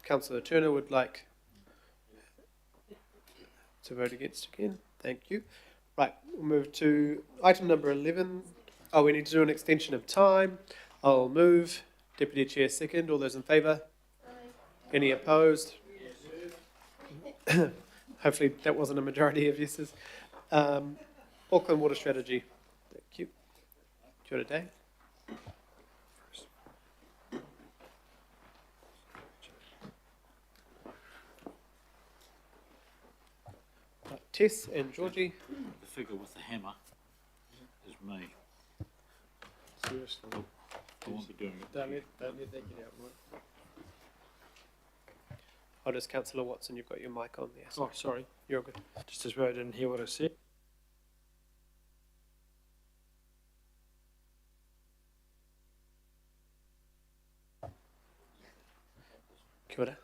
Councillor Turner would like to vote against again. Thank you. Right, we'll move to item number 11. Oh, we need to do an extension of time. I'll move. Deputy Chair second. All those in favour? Any opposed? Hopefully that wasn't a majority of yeses. Auckland Water Strategy. Thank you. Kia ora, Dave. Tess and Georgie. The figure with the hammer is me. Seriously. I won't be doing it. Don't let that get out, Mike. Oh, does Councillor Watson, you've got your mic on there. Oh, sorry. You're good. Just as well I didn't hear what I said. Kia ora.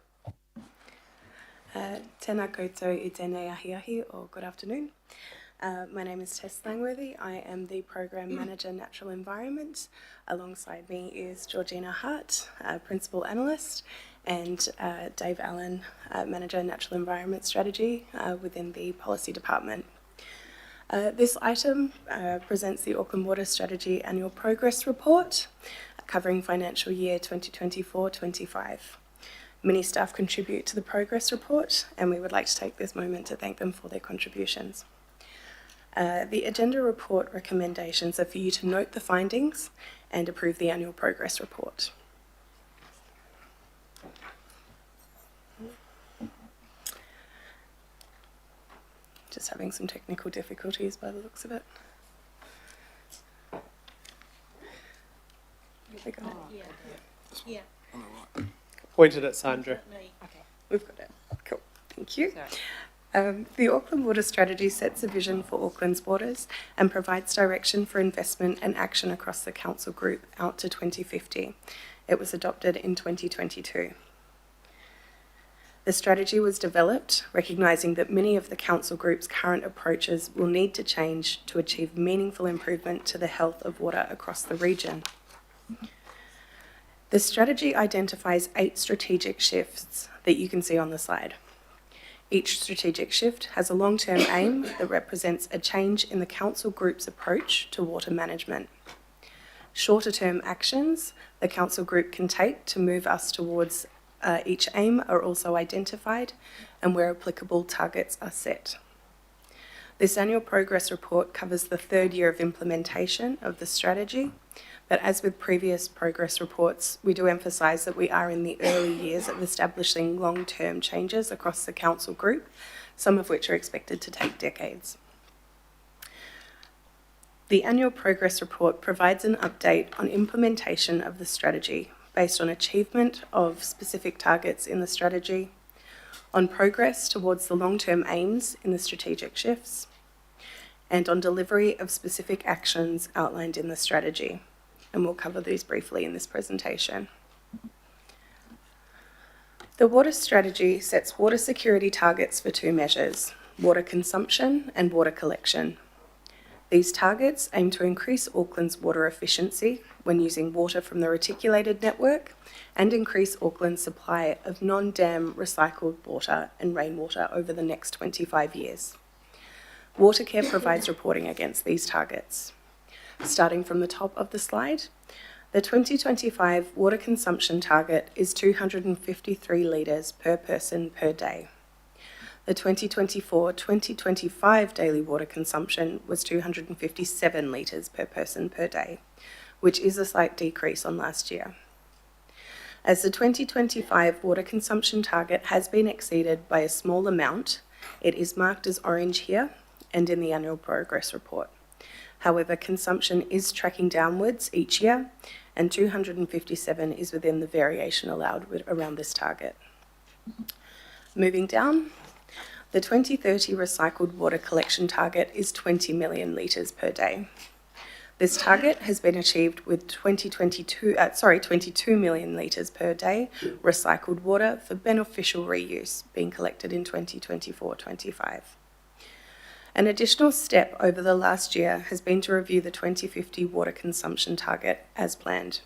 Tēnā koutou I tēnei ahi or good afternoon. My name is Tess Langworthy. I am the Program Manager Natural Environment. Alongside me is Georgina Hart, Principal Analyst, and Dave Allen, Manager Natural Environment Strategy within the Policy Department. This item presents the Auckland Water Strategy Annual Progress Report covering financial year 2024-25. Many staff contribute to the progress report, and we would like to take this moment to thank them for their contributions. The agenda report recommendations are for you to note the findings and approve the annual progress report. Just having some technical difficulties by the looks of it. We got it. Yeah. Pointed at Sandra. Okay, we've got it. Cool. Thank you. The Auckland Water Strategy sets a vision for Auckland's waters and provides direction for investment and action across the council group out to 2050. It was adopted in 2022. The strategy was developed recognising that many of the council group's current approaches will need to change to achieve meaningful improvement to the health of water across the region. The strategy identifies 8 strategic shifts that you can see on the slide. Each strategic shift has a long-term aim that represents a change in the council group's approach to water management. Shorter-term actions the council group can take to move us towards each aim are also identified, and where applicable, targets are set. This annual progress report covers the 3rd year of implementation of the strategy, but as with previous progress reports, we do emphasise that we are in the early years of establishing long-term changes across the council group, some of which are expected to take decades. The annual progress report provides an update on implementation of the strategy based on achievement of specific targets in the strategy, on progress towards the long-term aims in the strategic shifts, and on delivery of specific actions outlined in the strategy. And we'll cover these briefly in this presentation. The water strategy sets water security targets for 2 measures, water consumption and water collection. These targets aim to increase Auckland's water efficiency when using water from the reticulated network and increase Auckland's supply of non-dam recycled water and rainwater over the next 25 years. Watercare provides reporting against these targets. Starting from the top of the slide, the 2025 water consumption target is 253 litres per person per day. The 2024-2025 daily water consumption was 257 litres per person per day, which is a slight decrease on last year. As the 2025 water consumption target has been exceeded by a small amount, it is marked as orange here and in the annual progress report. However, consumption is tracking downwards each year, and 257 is within the variation allowed around this target. Moving down, the 2030 recycled water collection target is 20 million litres per day. This target has been achieved with 22 million litres per day recycled water for beneficial reuse being collected in 2024-25. An additional step over the last year has been to review the 2050 water consumption target as planned.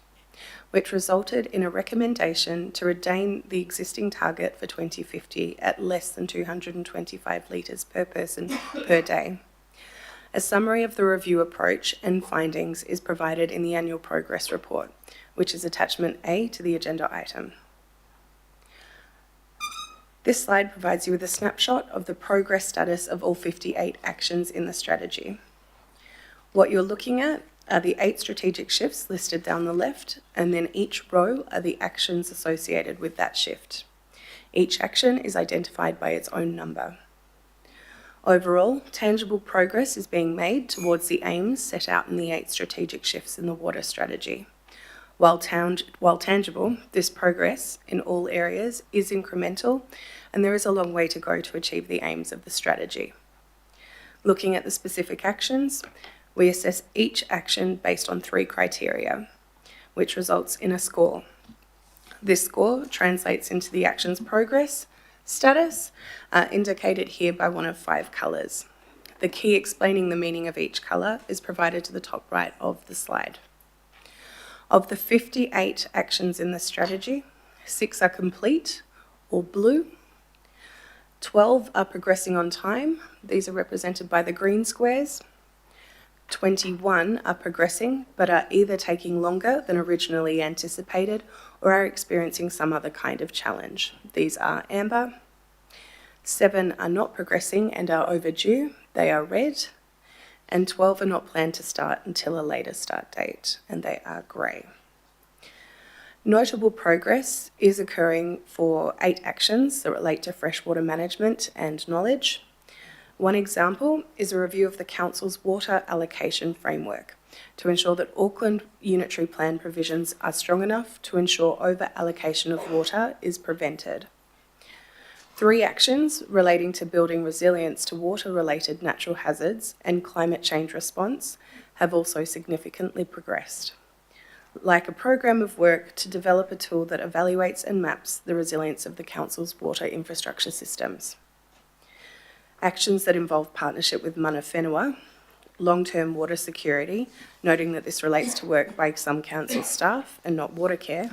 which resulted in a recommendation to retain the existing target for 2050 at less than 225 litres per person per day. A summary of the review approach and findings is provided in the annual progress report, which is attachment A to the agenda item. This slide provides you with a snapshot of the progress status of all 58 actions in the strategy. What you're looking at are the 8 strategic shifts listed down the left, and then each row are the actions associated with that shift. Each action is identified by its own number. Overall, tangible progress is being made towards the aims set out in the 8 strategic shifts in the water strategy. While tangible, this progress in all areas is incremental, and there is a long way to go to achieve the aims of the strategy. Looking at the specific actions, we assess each action based on 3 criteria, which results in a score. This score translates into the action's progress status, indicated here by one of 5 colours. The key explaining the meaning of each colour is provided to the top right of the slide. Of the 58 actions in the strategy, 6 are complete, or blue. 12 are progressing on time. These are represented by the green squares. 21 are progressing, but are either taking longer than originally anticipated or are experiencing some other kind of challenge. These are amber. 7 are not progressing and are overdue. They are red. And 12 are not planned to start until a later start date, and they are grey. Notable progress is occurring for 8 actions that relate to freshwater management and knowledge. One example is a review of the Council's water allocation framework to ensure that Auckland unitary plan provisions are strong enough to ensure over-allocation of water is prevented. 3 actions relating to building resilience to water-related natural hazards and climate change response have also significantly progressed, like a program of work to develop a tool that evaluates and maps the resilience of the Council's water infrastructure systems. Actions that involve partnership with mana whenua, long-term water security, noting that this relates to work by some council staff and not water care,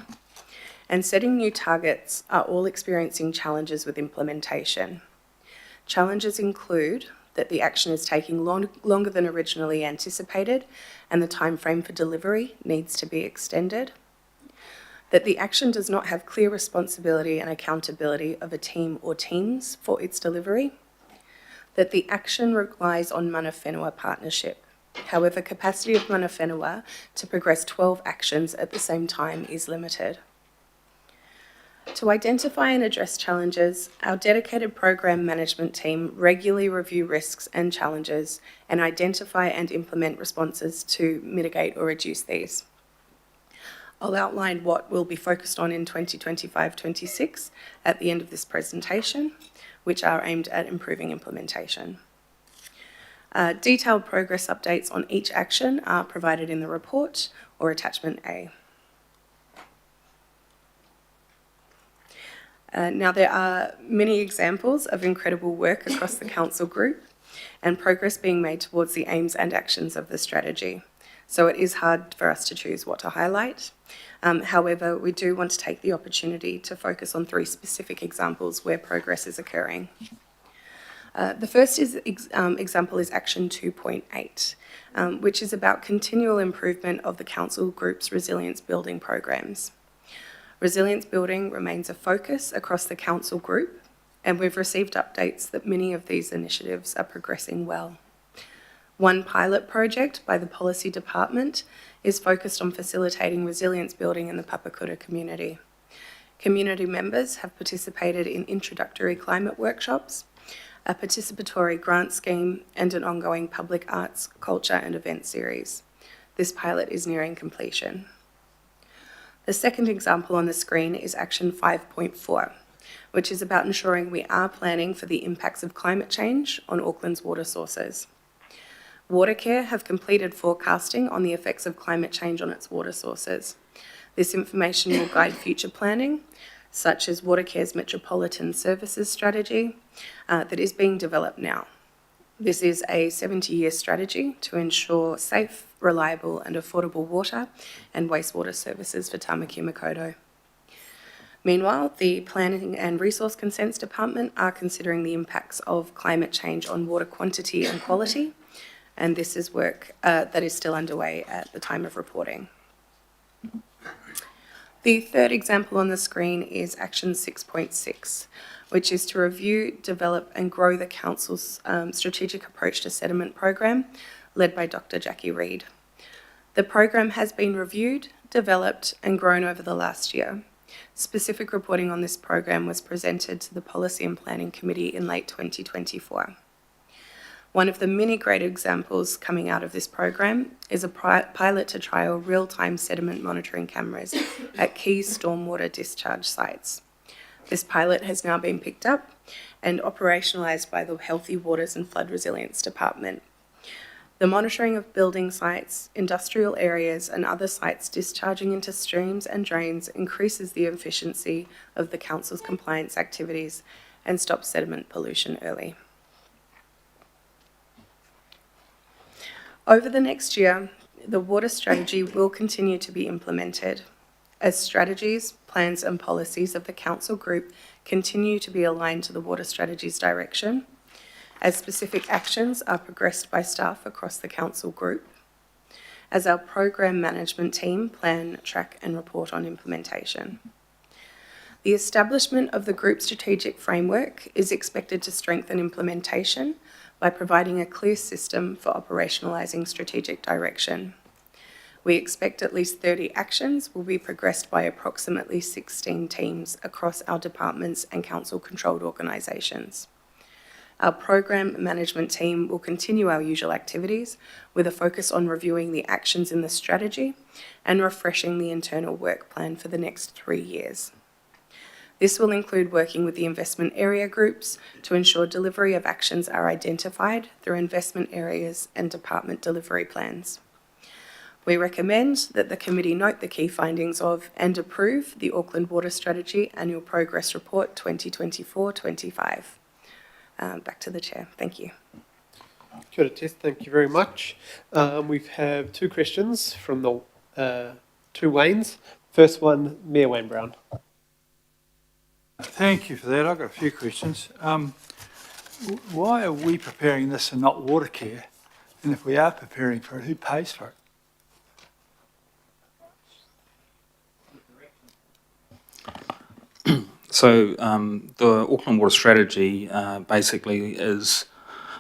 and setting new targets are all experiencing challenges with implementation. Challenges include that the action is taking longer than originally anticipated and the time frame for delivery needs to be extended, that the action does not have clear responsibility and accountability of a team or teams for its delivery, that the action relies on mana whenua partnership. However, capacity of mana whenua to progress 12 actions at the same time is limited. To identify and address challenges, our dedicated program management team regularly review risks and challenges and identify and implement responses to mitigate or reduce these. I'll outline what will be focused on in 2025-26 at the end of this presentation, which are aimed at improving implementation. Detailed progress updates on each action are provided in the report or attachment A. Now, there are many examples of incredible work across the council group and progress being made towards the aims and actions of the strategy. So it is hard for us to choose what to highlight. However, we do want to take the opportunity to focus on 3 specific examples where progress is occurring. The first example is Action 2.8, which is about continual improvement of the council group's resilience building programs. Resilience building remains a focus across the council group, and we've received updates that many of these initiatives are progressing well. One pilot project by the Policy Department is focused on facilitating resilience building in the Papakura community. Community members have participated in introductory climate workshops, a participatory grant scheme, and an ongoing public arts, culture and event series. This pilot is nearing completion. The second example on the screen is Action 5.4, which is about ensuring we are planning for the impacts of climate change on Auckland's water sources. Watercare have completed forecasting on the effects of climate change on its water sources. This information will guide future planning, such as Watercare's Metropolitan Services Strategy that is being developed now. This is a 70-year strategy to ensure safe, reliable and affordable water and wastewater services for Tamaki Makaurau. Meanwhile, the Planning and Resource Consents Department are considering the impacts of climate change on water quantity and quality, and this is work that is still underway at the time of reporting. The third example on the screen is Action 6.6, which is to review, develop and grow the Council's strategic approach to sediment program, led by Dr. Jackie Reid. The program has been reviewed, developed and grown over the last year. Specific reporting on this program was presented to the Policy and Planning Committee in late 2024. One of the many great examples coming out of this program is a pilot to trial real-time sediment monitoring cameras at key stormwater discharge sites. This pilot has now been picked up and operationalised by the Healthy Waters and Flood Resilience Department. The monitoring of building sites, industrial areas and other sites discharging into streams and drains increases the efficiency of the Council's compliance activities and stops sediment pollution early. Over the next year, the water strategy will continue to be implemented as strategies, plans and policies of the Council Group continue to be aligned to the water strategy's direction, as specific actions are progressed by staff across the Council Group, as our program management team plan, track and report on implementation. The establishment of the Group strategic framework is expected to strengthen implementation by providing a clear system for operationalising strategic direction. We expect at least 30 actions will be progressed by approximately 16 teams across our departments and council-controlled organisations. Our program management team will continue our usual activities with a focus on reviewing the actions in the strategy and refreshing the internal work plan for the next 3 years. This will include working with the investment area groups to ensure delivery of actions are identified through investment areas and department delivery plans. We recommend that the committee note the key findings of and approve the Auckland Water Strategy Annual Progress Report 2024-25. Back to the Chair. Thank you. Kia ora, Tess, thank you very much. We have two questions from the two Waynes. First one, Mayor Wayne Brown. Thank you for that. I've got a few questions. Why are we preparing this and not Watercare? And if we are preparing for it, who pays for it? So the Auckland Water Strategy basically is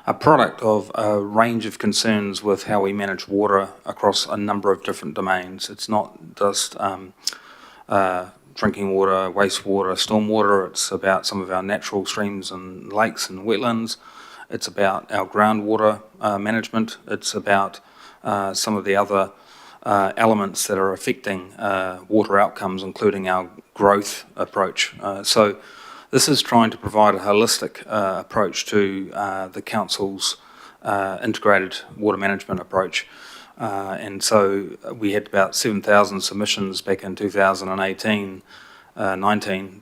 a product of a range of concerns with how we manage water across a number of different domains. It's not just drinking water, wastewater, stormwater. It's about some of our natural streams and lakes and wetlands. It's about our groundwater management. It's about some of the other elements that are affecting water outcomes, including our growth approach. So this is trying to provide a holistic approach to the Council's integrated water management approach. And so we had about 7,000 submissions back in 2018-19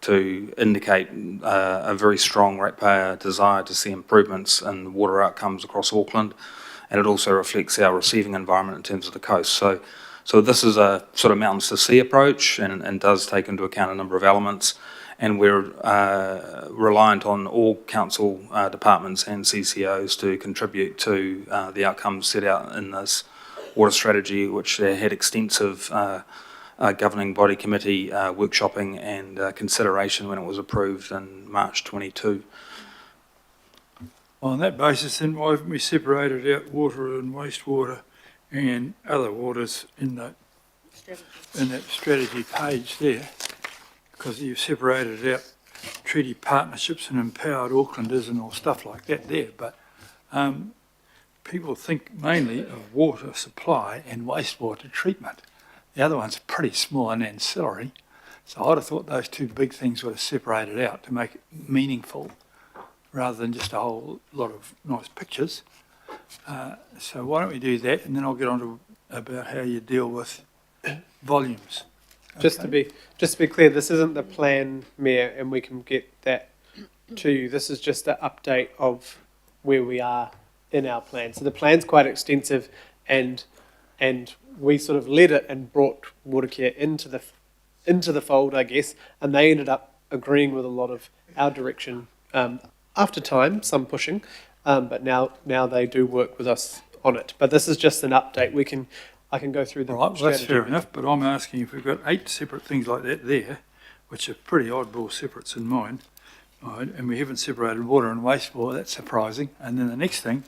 to indicate a very strong ratepayer desire to see improvements in water outcomes across Auckland. And it also reflects our receiving environment in terms of the coast. So this is a sort of mountains to sea approach and does take into account a number of elements. And we're reliant on all council departments and CCOs to contribute to the outcomes set out in this water strategy, which had extensive governing body committee workshopping and consideration when it was approved in March 22. On that basis, then why haven't we separated out water and wastewater and other waters in that strategy page there? Because you've separated out treaty partnerships and empowered Aucklanders and all stuff like that there, but people think mainly of water supply and wastewater treatment. The other one's pretty small and ancillary, so I'd have thought those two big things would have separated out to make it meaningful rather than just a whole lot of nice pictures. So why don't we do that, and then I'll get on to about how you deal with volumes. Just to be clear, this isn't the plan, Mayor, and we can get that to you. This is just an update of where we are in our plan. So the plan's quite extensive, and we sort of led it and brought Watercare into the fold, I guess, and they ended up agreeing with a lot of our direction after time, some pushing, but now they do work with us on it. But this is just an update. I can go through the Right, well, that's strategy. fair enough, but I'm asking if we've got 8 separate things like that there, which are pretty oddball separates in mine, right, and we haven't separated water and wastewater, that's surprising. And then the next thing,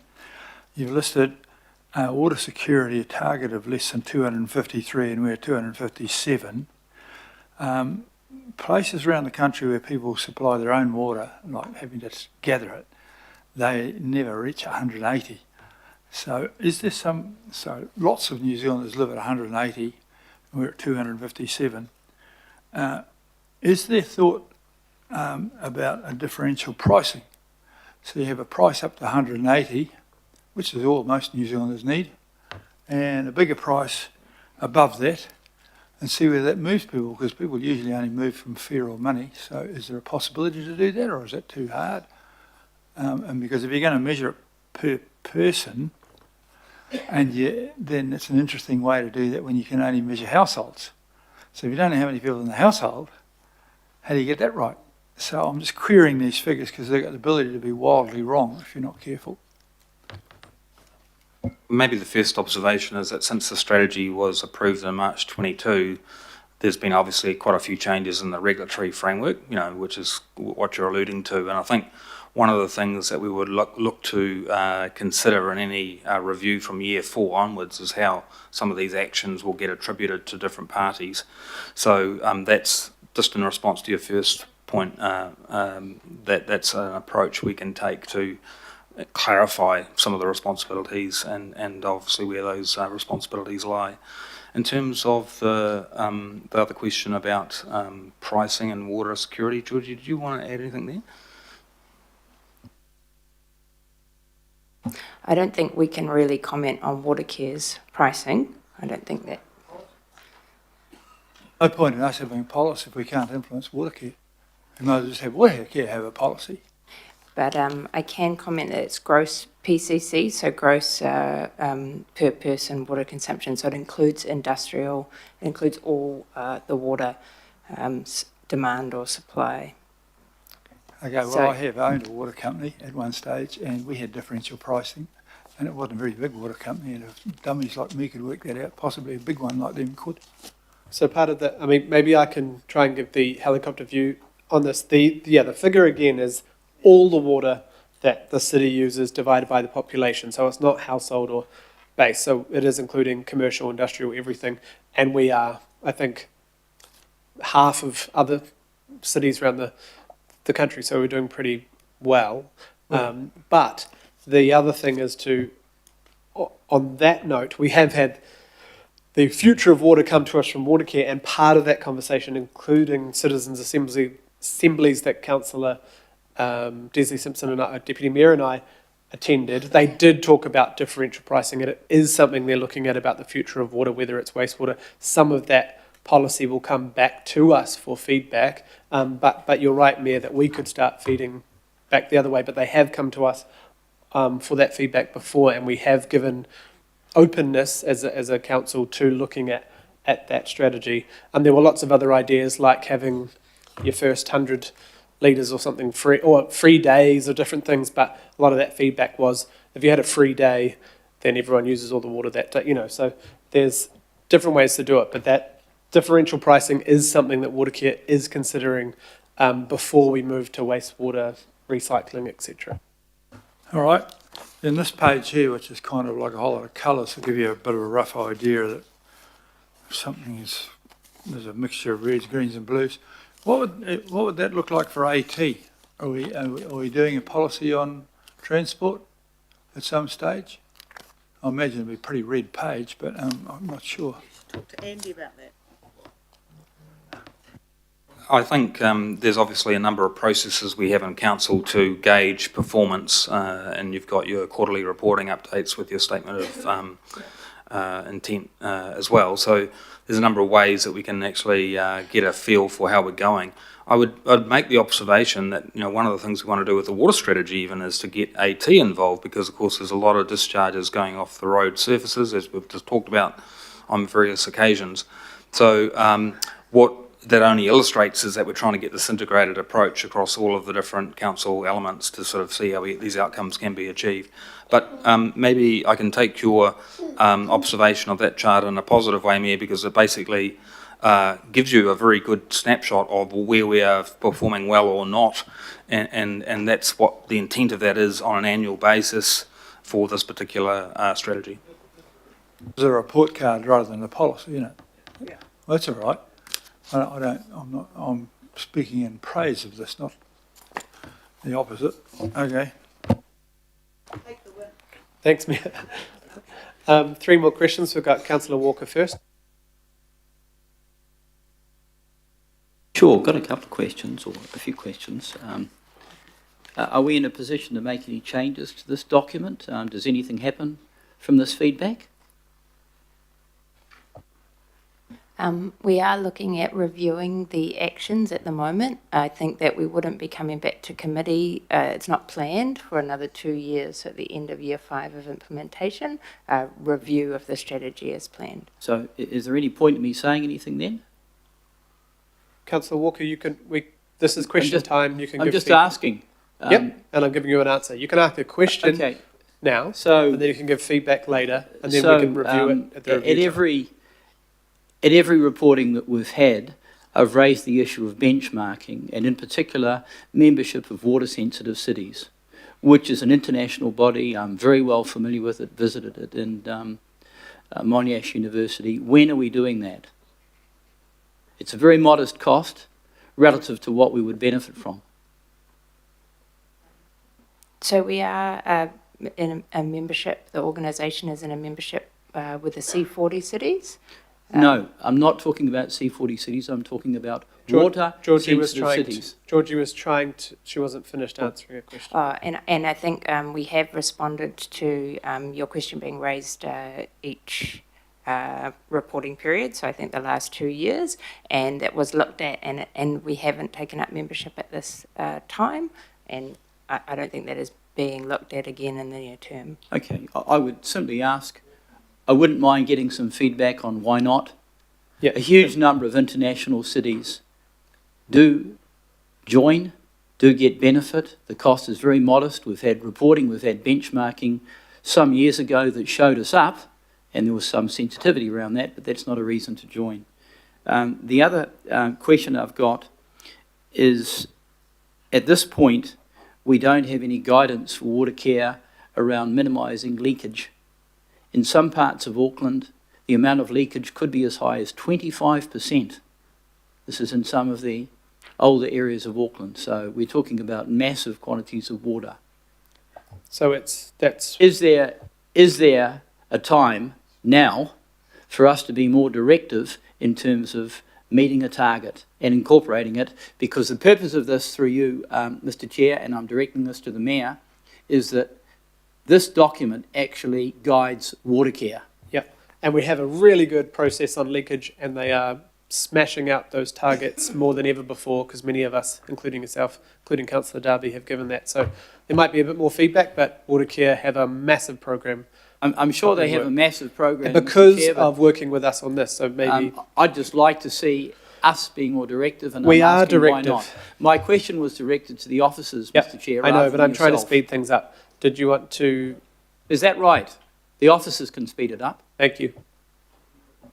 you've listed water security, a target of less than 253, and we're at 257. Places around the country where people supply their own water, like having to gather it, they never reach 180. So is there so lots of New Zealanders live at 180, and we're at 257. Is there thought about a differential pricing? So you have a price up to 180, which is all most New Zealanders need, and a bigger price above that, and see where that moves people, because people usually only move from fear or money. So is there a possibility to do that, or is that too hard? And because if you're going to measure it per person, then it's an interesting way to do that when you can only measure households. So if you don't know how many people in the household, how do you get that right? So I'm just querying these figures because they've got the ability to be wildly wrong if you're not careful. Maybe the first observation is that since the strategy was approved in March 22, there's been obviously quite a few changes in the regulatory framework, which is what you're alluding to. And I think one of the things that we would look to consider in any review from year 4 onwards is how some of these actions will get attributed to different parties. So that's just in response to your first point, that's an approach we can take to clarify some of the responsibilities and obviously where those responsibilities lie. In terms of the other question about pricing and water security, Georgie, did you want to add anything there? I don't think we can really comment on Watercare's pricing. I don't think that. No point in us having a policy if we can't influence Watercare. We might as well just have Watercare have a policy. But I can comment that it's gross PCC, so gross per person water consumption. So it includes industrial, it includes all the water demand or supply. Okay, well, So- I have owned a water company at one stage, and we had differential pricing, and it wasn't a very big water company, and if dummies like me could work that out, possibly a big one like them could. So part of that, maybe I can try and give the helicopter view on this. The figure again is all the water that the city uses divided by the population. So it's not household or base. So it is including commercial, industrial, everything. And we are, I think, half of other cities around the country. So we're doing pretty well. But the other thing is on that note, we have had the future of water come to us from Watercare, and part of that conversation, including citizens' assemblies that Councillor Desley Simpson and Deputy Mayor and I attended, they did talk about differential pricing, and it is something they're looking at about the future of water, whether it's wastewater. Some of that policy will come back to us for feedback, but you're right, Mayor, that we could start feeding back the other way, but they have come to us for that feedback before, and we have given openness as a council to looking at that strategy. And there were lots of other ideas like having your first 100 litres or something free, or free days or different things, but a lot of that feedback was if you had a free day, then everyone uses all the water that day, so there's different ways to do it, but that differential pricing is something that Watercare is considering before we move to wastewater recycling, etc. All right, then this page here, which is kind of like a whole lot of colours, will give you a bit of a rough idea that there's a mixture of reds, greens and blues. What would that look like for AT? Are we doing a policy on transport at some stage? I imagine it'd be a pretty red page, but I'm not sure. Talk to Andy about that. I think there's obviously a number of processes we have in council to gauge performance, and you've got your quarterly reporting updates with your statement of intent as well. So there's a number of ways that we can actually get a feel for how we're going. I'd make the observation that, you know, one of the things we want to do with the water strategy even is to get AT involved, because of course there's a lot of discharges going off the road surfaces, as we've just talked about on various occasions. So what that only illustrates is that we're trying to get this integrated approach across all of the different council elements to sort of see how these outcomes can be achieved. But maybe I can take your observation of that chart in a positive way, Mayor, because it basically gives you a very good snapshot of where we are performing well or not, and that's what the intent of that is on an annual basis for this particular strategy. It's a report card rather than a policy, isn't it? Yeah. Well, that's all right. I'm speaking in praise of this, not the opposite. Okay. Thanks, Mayor. 3 more questions. We've got Councillor Walker first. Sure, got a couple of questions, or a few questions. Are we in a position to make any changes to this document? Does anything happen from this feedback? We are looking at reviewing the actions at the moment. I think that we wouldn't be coming back to committee. It's not planned for another 2 years at the end of year 5 of implementation. Review of the strategy is planned. So is there any point in me saying anything then? Councillor Walker, this is question time. You can I'm give just feedback. asking. Yep, and I'm giving you an answer. You can ask a question Okay, now, so and then you can give feedback later, and then we can review it at the review time. At every reporting that we've had, I've raised the issue of benchmarking, and in particular, membership of water-sensitive cities, which is an international body. I'm very well familiar with it, visited it in Monash University. When are we doing that? It's a very modest cost relative to what we would benefit from. So we are in a membership, the organisation is in a membership with the C40 cities. No, I'm not talking about C40 cities, I'm talking about water-sensitive cities. Georgie was trying to, she wasn't finished answering a question. And I think we have responded to your question being raised each reporting period, so I think the last 2 years, and that was looked at, and we haven't taken up membership at this time, and I don't think that is being looked at again in the near term. Okay, I would simply ask, I wouldn't mind getting some feedback on why not. Yeah. A huge number of international cities do join, do get benefit. The cost is very modest. We've had reporting, we've had benchmarking some years ago that showed us up, and there was some sensitivity around that, but that's not a reason to join. The other question I've got is, at this point, we don't have any guidance for water care around minimising leakage. In some parts of Auckland, the amount of leakage could be as high as 25%. This is in some of the older areas of Auckland, so we're talking about massive quantities of water. So Is there a time now for us to be more directive in terms of meeting a target and incorporating it? Because the purpose of this, through you, Mr. Chair, and I'm directing this to the Mayor, is that this document actually guides water care. yeah, and we have a really good process on leakage, and they are smashing out those targets more than ever before, because many of us, including yourself, including Councillor Darby, have given that. So there might be a bit more feedback, but water care have a massive program. I'm sure they have a massive program. Because Mr. Chair, of working with us on this, so maybe... I'd just like to see us being more directive, and We I'm are asking directive. why not. My question was directed to the officers, Yep, Mr. Chair. I know, rather but than I'm trying to yourself. speed things up. Did you want to... Is that right? The officers can speed it up. Thank you.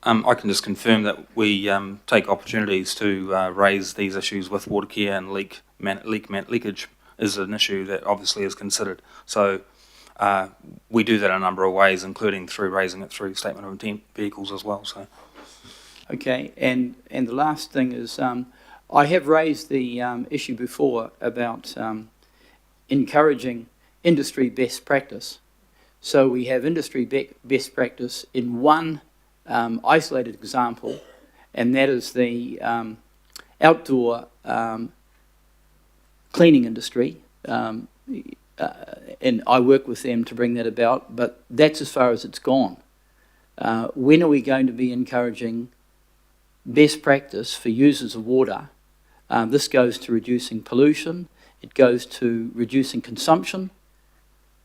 I can just confirm that we take opportunities to raise these issues with water care, and leakage is an issue that obviously is considered. So we do that in a number of ways, including through raising it through statement of intent vehicles as well. So. Okay, and the last thing is, I have raised the issue before about encouraging industry best practice. So we have industry best practice in one isolated example, and that is the outdoor cleaning industry. And I work with them to bring that about, but that's as far as it's gone. When are we going to be encouraging best practice for users of water. This goes to reducing pollution, it goes to reducing consumption,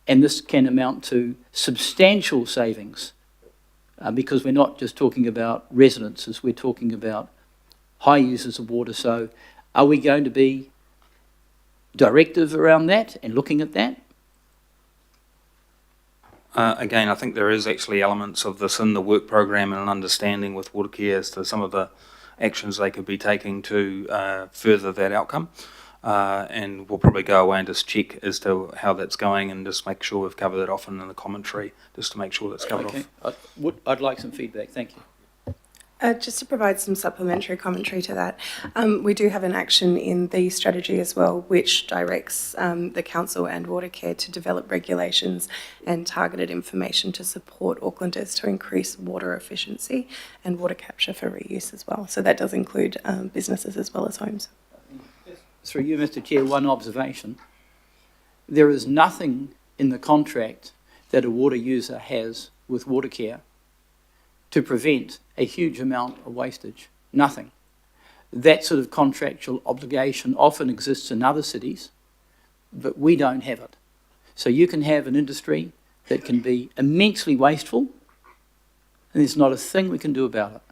and this can amount to substantial savings because we're not just talking about residences, we're talking about high users of water. So are we going to be directive around that and looking at that? Again, I think there is actually elements of this in the work program and an understanding with Watercare as to some of the actions they could be taking to further that outcome. And we'll probably go away and just check as to how that's going and just make sure we've covered it off in the commentary, just to make sure that's covered off. I'd like some feedback, thank you. Just to provide some supplementary commentary to that, we do have an action in the strategy as well, which directs the council and Watercare to develop regulations and targeted information to support Aucklanders to increase water efficiency and water capture for reuse as well. So that does include businesses as well as homes. Through you, Mr. Chair, one observation. There is nothing in the contract that a water user has with Watercare to prevent a huge amount of wastage. Nothing. That sort of contractual obligation often exists in other cities, but we don't have it. So you can have an industry that can be immensely wasteful, and there's not a thing we can do about it.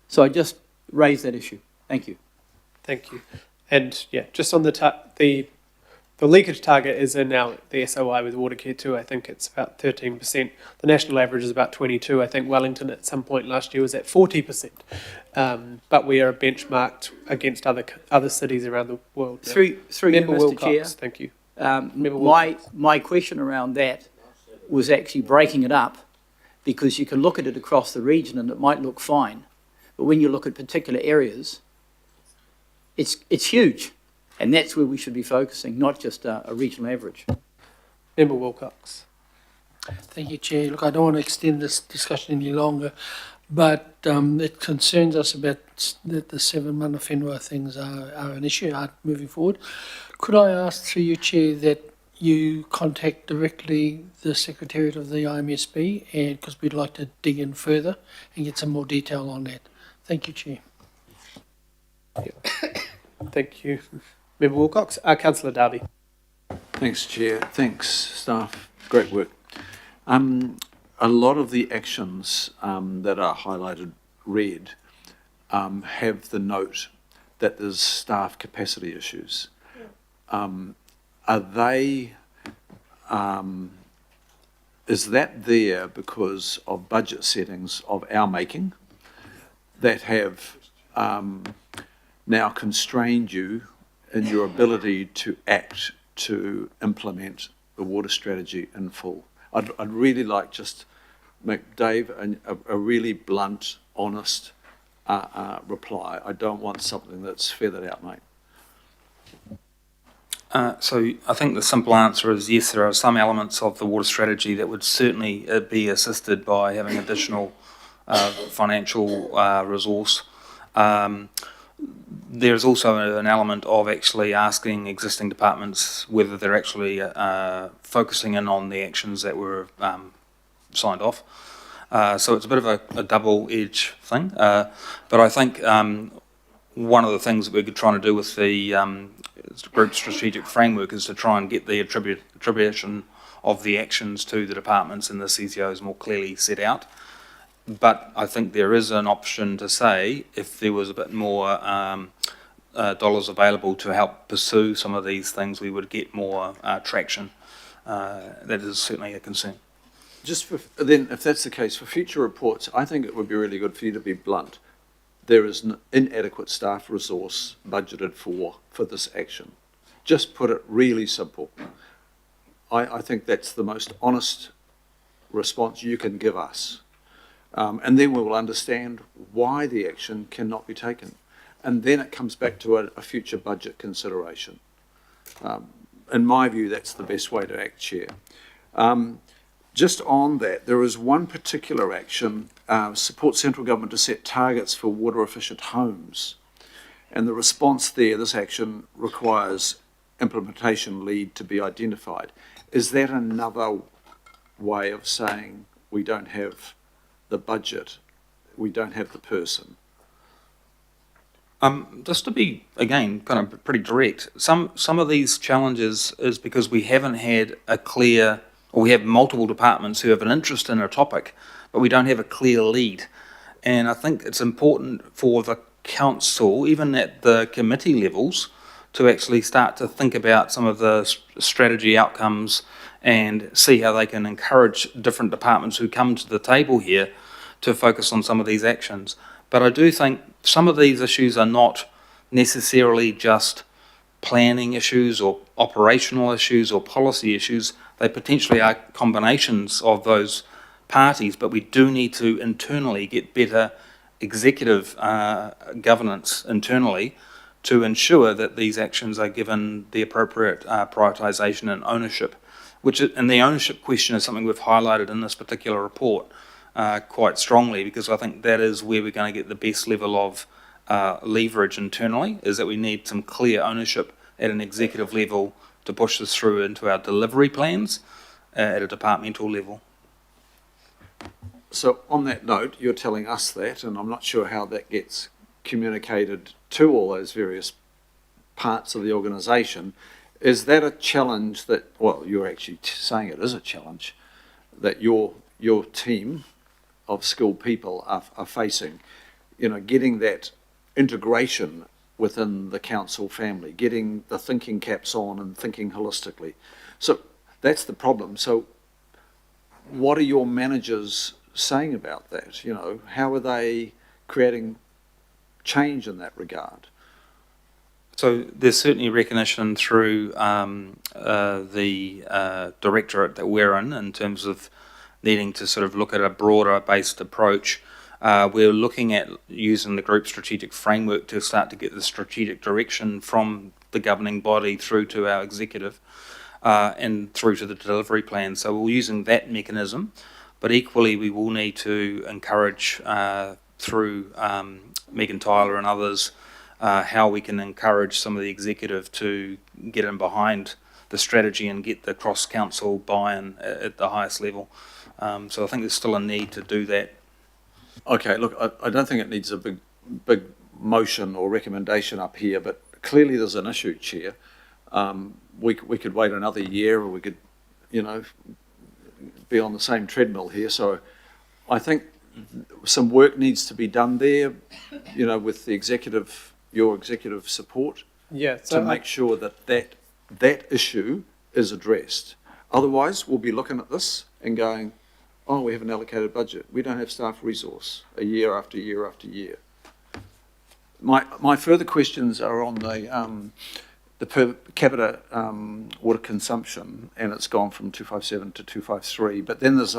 So I just raised that issue. Thank you. Thank you. And yeah, just on the leakage target is in now the SOI with Watercare too. I think it's about 13%. The national average is about 22%. I think Wellington at some point last year was at 40%. But we are benchmarked against other cities around the world. Now. Through you, Member Mr. Wilcox, Chair. thank you. My question around that was actually breaking it up, because you can look at it across the region and it might look fine, but when you look at particular areas, it's huge, and that's where we should be focusing, not just a regional average. Member Wilcox. Thank you, Chair. Look, I don't want to extend this discussion any longer, but it concerns us about that the 7 mana whenua things are an issue moving forward. Could I ask through you, Chair, that you contact directly the Secretariat of the IMSB, and because we'd like to dig in further and get some more detail on that. Thank you, Chair. Thank you. Member Wilcox. Councillor Darby. Thanks, Chair. Thanks, staff. Great work. A lot of the actions that are highlighted red have the note that there's staff capacity issues. Are they, is that there because of budget settings of our making that have now constrained you in your ability to act to implement the water strategy in full? I'd really like just make Dave a really blunt, honest reply. I don't want something that's feathered out, mate. So I think the simple answer is yes, there are some elements of the water strategy that would certainly be assisted by having additional financial resource. There's also an element of actually asking existing departments whether they're actually focusing in on the actions that were signed off. So it's a bit of a double-edged thing. But I think one of the things that we're trying to do with the group strategic framework is to try and get the attribution of the actions to the departments and the CCOs more clearly set out. But I think there is an option to say if there was a bit more dollars available to help pursue some of these things, we would get more traction. That is certainly a concern. Just for, then, if that's the case, for future reports, I think it would be really good for you to be blunt. There is an inadequate staff resource budgeted for this action. Just put it really simple. I think that's the most honest response you can give us. And then we will understand why the action cannot be taken. And then it comes back to a future budget consideration. In my view, that's the best way to act, Chair. Just on that, there is one particular action, support central government to set targets for water efficient homes. And the response there, this action requires implementation lead to be identified. Is that another way of saying we don't have the budget, we don't have the person? Just to be, again, kind of pretty direct, some of these challenges is because we haven't had a clear, or we have multiple departments who have an interest in a topic, but we don't have a clear lead. And I think it's important for the council, even at the committee levels, to actually start to think about some of the strategy outcomes and see how they can encourage different departments who come to the table here to focus on some of these actions. But I do think some of these issues are not necessarily just planning issues or operational issues or policy issues. They potentially are combinations of those parties, but we do need to internally get better executive governance internally to ensure that these actions are given the appropriate prioritisation and ownership. And the ownership question is something we've highlighted in this particular report quite strongly, because I think that is where we're going to get the best level of leverage internally, is that we need some clear ownership at an executive level to push this through into our delivery plans at a departmental level. So on that note, you're telling us that, and I'm not sure how that gets communicated to all those various parts of the organisation. Is that a challenge that, well, you're actually saying it is a challenge, that your team of skilled people are facing, getting that integration within the council family, getting the thinking caps on and thinking holistically. So that's the problem. So what are your managers saying about that? How are they creating change in that regard? So there's certainly recognition through the directorate that we're in terms of needing to sort of look at a broader based approach. We're looking at using the group strategic framework to start to get the strategic direction from the governing body through to our executive and through to the delivery plan. So we're using that mechanism, but equally we will need to encourage through Megan Tyler and others how we can encourage some of the executive to get in behind the strategy and get the cross-council buy-in at the highest level. So I think there's still a need to do that. Okay, look, I don't think it needs a big motion or recommendation up here, but clearly there's an issue, Chair. We could wait another year, or we could, be on the same treadmill here. So I think some work needs to be done there, with the your executive support, to make sure that issue is addressed. Otherwise, we'll be looking at this and going, oh, we have an allocated budget. We don't have staff resource year after year after year. My further questions are on the per capita water consumption, and it's gone from 257 to 253. But then there's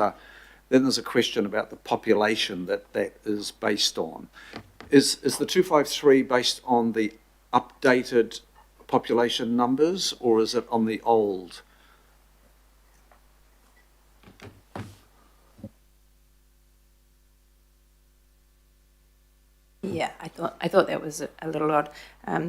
a question about the population that is based on. Is the 253 based on the updated population numbers, or is it on the old? Yeah, I thought that was a little odd.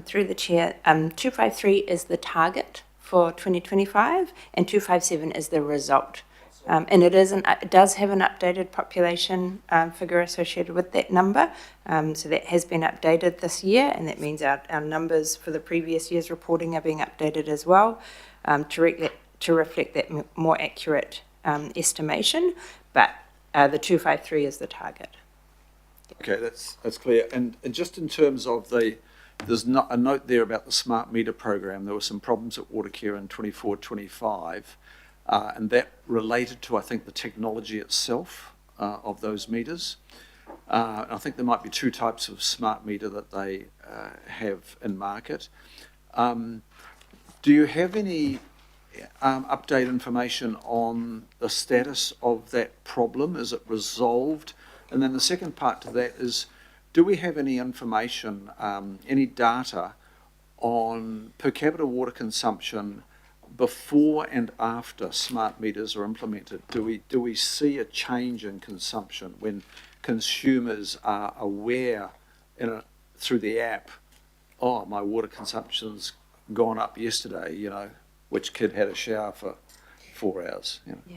Through the chair, 253 is the target for 2025, and 257 is the result. And it does have an updated population figure associated with that number. So that has been updated this year, and that means our numbers for the previous year's reporting are being updated as well to reflect that more accurate estimation. But the 253 is the target. Okay, that's clear. And just in terms of there's not a note there about the smart meter program. There were some problems at Watercare in 24-25, and that related to, I think, the technology itself of those meters. I think there might be two types of smart meter that they have in market. Do you have any update information on the status of that problem? Is it resolved? And then the second part to that is, do we have any information, any data on per capita water consumption before and after smart meters are implemented? Do we see a change in consumption when consumers are aware through the app, oh, my water consumption's gone up yesterday, which kid had a shower for 4 hours? Yeah.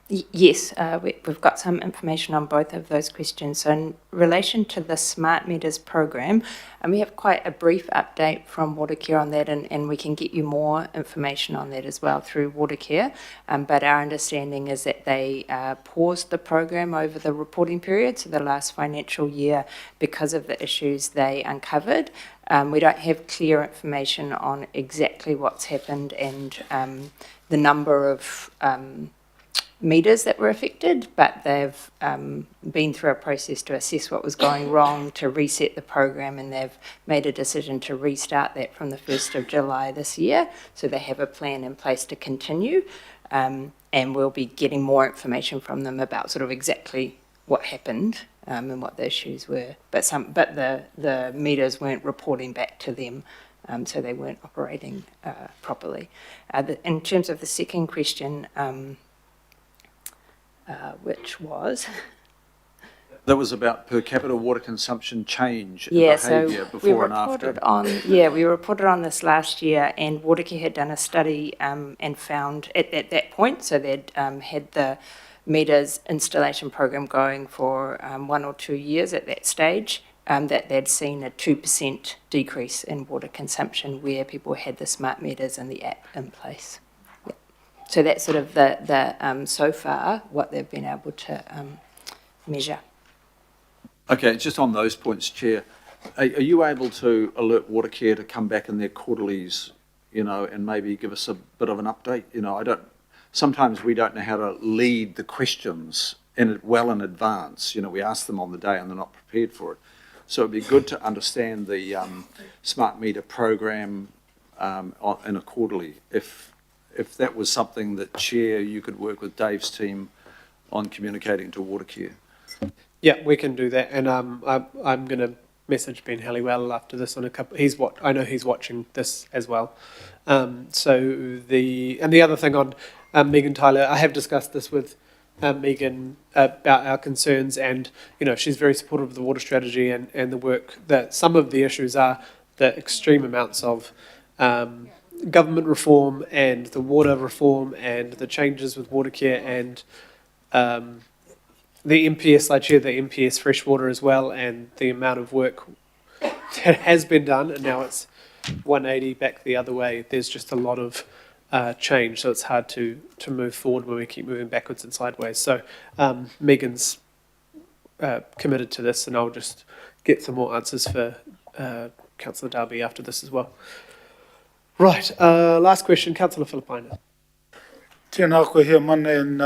Yes, we've got some information on both of those questions. So in relation to the Smart Meters program, and we have quite a brief update from Watercare on that, and we can get you more information on that as well through Watercare. But our understanding is that they paused the program over the reporting period, so the last financial year, because of the issues they uncovered. We don't have clear information on exactly what's happened and the number of meters that were affected, but they've been through a process to assess what was going wrong, to reset the program, and they've made a decision to restart that from the 1st of July this year. So they have a plan in place to continue, and we'll be getting more information from them about sort of exactly what happened and what the issues were. But the meters weren't reporting back to them, so they weren't operating properly. In terms of the second question, which was? That was about per capita water consumption change in Yeah, behaviour so before and after. We reported on this last year, and Watercare had done a study and found at that point, so they'd had the meters installation program going for 1 or 2 years at that stage, that they'd seen a 2% decrease in water consumption where people had the smart meters and the app in place. So that's sort of the so far what they've been able to measure. Okay, just on those points, Chair, are you able to alert Watercare to come back in their quarterlies, and maybe give us a bit of an update? Sometimes we don't know how to lead the questions well in advance. We ask them on the day and they're not prepared for it. So it'd be good to understand the smart meter program in a quarterly, if that was something that, Chair, you could work with Dave's team on communicating to Watercare. Yeah, we can do that, and I'm going to message Ben Halliwell after this on a couple. I know he's watching this as well. So the other thing on Megan Tyler, I have discussed this with Megan about our concerns, and she's very supportive of the water strategy and the work that some of the issues are the extreme amounts of government reform and the water reform and the changes with Watercare and the MPS, I chair the MPS freshwater as well, and the amount of work that has been done, and now it's 180 back the other way. There's just a lot of change, so it's hard to move forward when we keep moving backwards and sideways. So Megan's committed to this, and I'll just get some more answers for Councillor Darby after this as well. Right, last question, Councillor Filipina. Tēnā koe hea mana and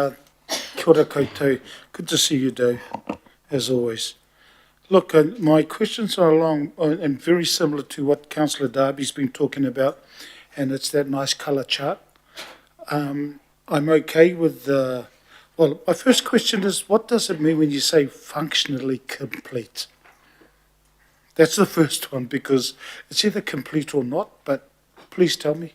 kia ora koutou. Good to see you, Dave, as always. Look, my questions are along and very similar to what Councillor Darby's been talking about, and it's that nice colour chart. I'm okay with well, my first question is, what does it mean when you say functionally complete? That's the first one, because it's either complete or not, but please tell me.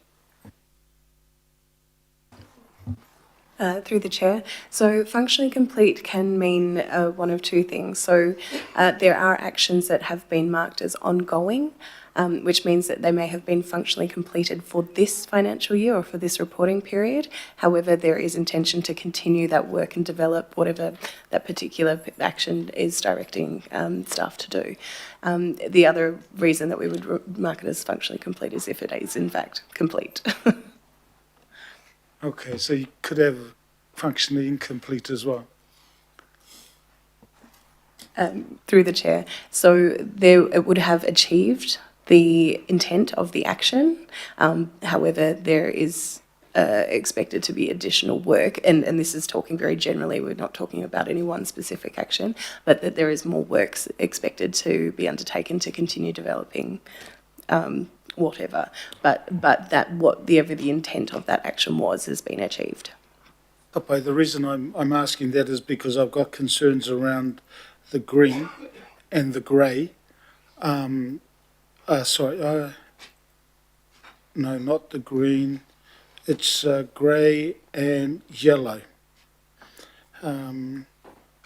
Through the chair. So functionally complete can mean one of two things. So there are actions that have been marked as ongoing, which means that they may have been functionally completed for this financial year or for this reporting period. However, there is intention to continue that work and develop whatever that particular action is directing staff to do. The other reason that we would mark it as functionally complete is if it is in fact complete. Okay, so you could have functionally incomplete as well. Through the chair. So it would have achieved the intent of the action. However, there is expected to be additional work, and this is talking very generally, we're not talking about any one specific action, but that there is more work expected to be undertaken to continue developing whatever, but that whatever the intent of that action was has been achieved. Tapai, the reason I'm asking that is because I've got concerns around the green and the grey. No, not the green. It's grey and yellow. I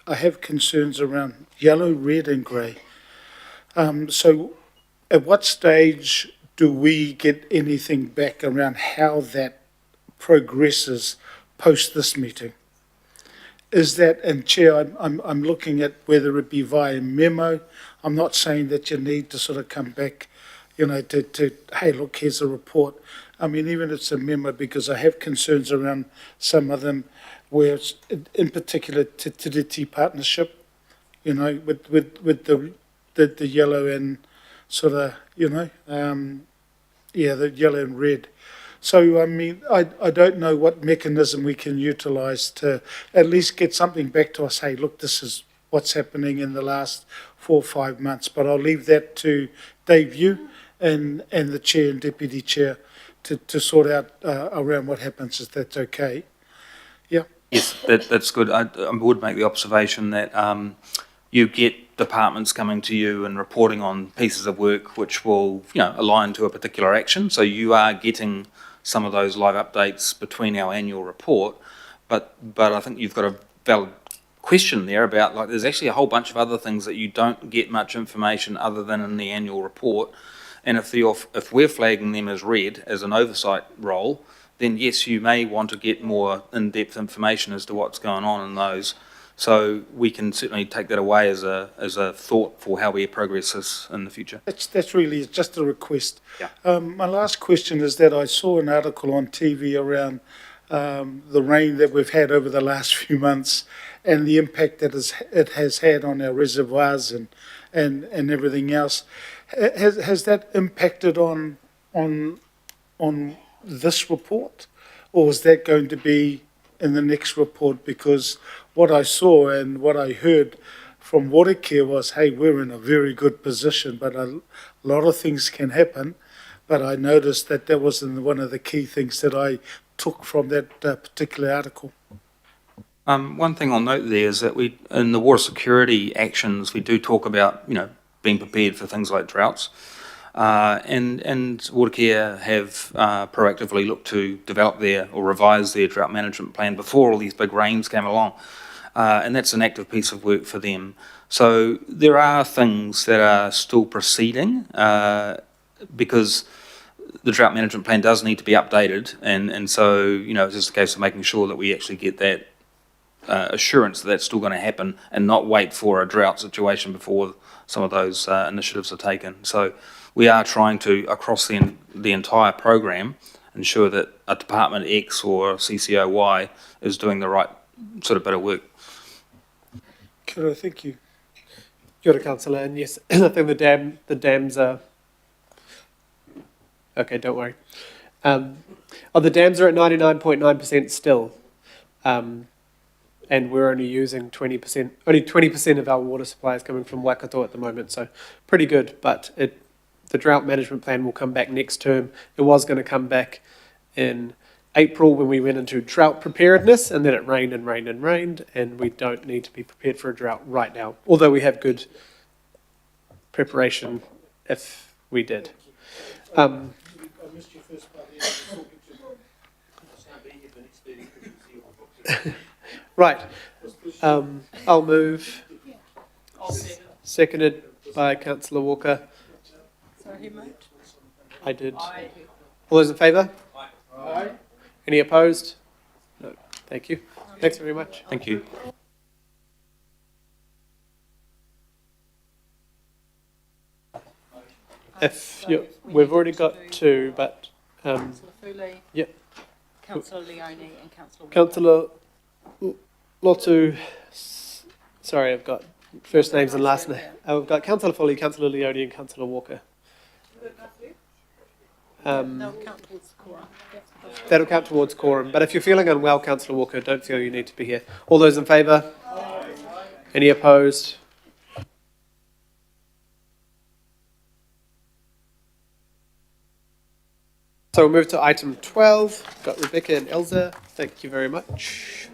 have concerns around yellow, red and grey. So at what stage do we get anything back around how that progresses post this meeting? is that, and Chair, I'm looking at whether it be via memo. I'm not saying that you need to sort of come back, you know, to hey, look, here's a report. I mean, even if it's a memo, because I have concerns around some of them, where it's, in particular, to the Tea Partnership, you know, with the yellow and sort of, you know, the yellow and red. So, I mean, I don't know what mechanism we can utilise to at least get something back to us. Hey, look, this is what's happening in the last 4 or 5 months. But I'll leave that to Dave, you and the Chair and Deputy Chair to sort out around what happens, if that's okay. Yeah. Yes, that's good. I would make the observation that you get departments coming to you and reporting on pieces of work which will, you know, align to a particular action. So you are getting some of those live updates between our annual report, but I think you've got a valid question there about, like, there's actually a whole bunch of other things that you don't get much information other than in the annual report, and if we're flagging them as red as an oversight role, then yes, you may want to get more in-depth information as to what's going on in those. So we can certainly take that away as a thought for how we progress this in the future. That's really just a request. Yeah. My last question is that I saw an article on TV around the rain that we've had over the last few months and the impact that it has had on our reservoirs and everything else. Has that impacted on this report, or is that going to be in the next report? Because what I saw and what I heard from Watercare was, hey, we're in a very good position, but a lot of things can happen. But I noticed that wasn't one of the key things that I took from that particular article. One thing I'll note there is that we, in the water security actions, we do talk about, you know, being prepared for things like droughts. And Watercare have proactively looked to develop or revise their drought management plan before all these big rains came along. And that's an active piece of work for them. So there are things that are still proceeding because the drought management plan does need to be updated. And so, you know, it's just a case of making sure that we actually get that assurance that that's still going to happen and not wait for a drought situation before some of those initiatives are taken. So we are trying to, across the entire program, ensure that a Department X or CCO Y is doing the right sort of bit of work. Kia thank you. Kia ora, Councillor, and yes, I think the dams are... Okay, don't worry. The dams are at 99.9% still, and we're only using 20%, only 20% of our water supply is coming from Waikato at the moment, so pretty good, but the drought management plan will come back next term. It was going to come back in April when we went into drought preparedness, and then it rained and rained and rained, and we don't need to be prepared for a drought right now, although we have good preparation if we did. I missed your first part here. Right. I'll move. Seconded by Councillor Walker. Sorry, who moved? I did. All those in favour? Aye. Any opposed? No. Thank you. Thanks very much. Thank you. We've already got two, but Councillor Fule. Yep. Councillor Leone and Councillor Walker. Councillor Lotu. Sorry, I've got first names and last name. I've got Councillor Foley, Councillor Leone, and Councillor Walker. They'll count towards quorum. That'll count towards quorum. But if you're feeling unwell, Councillor Walker, don't feel you need to be here. All those in favour? Any opposed? So we'll move to item 12. Got Rebecca and Elza. Thank you very much.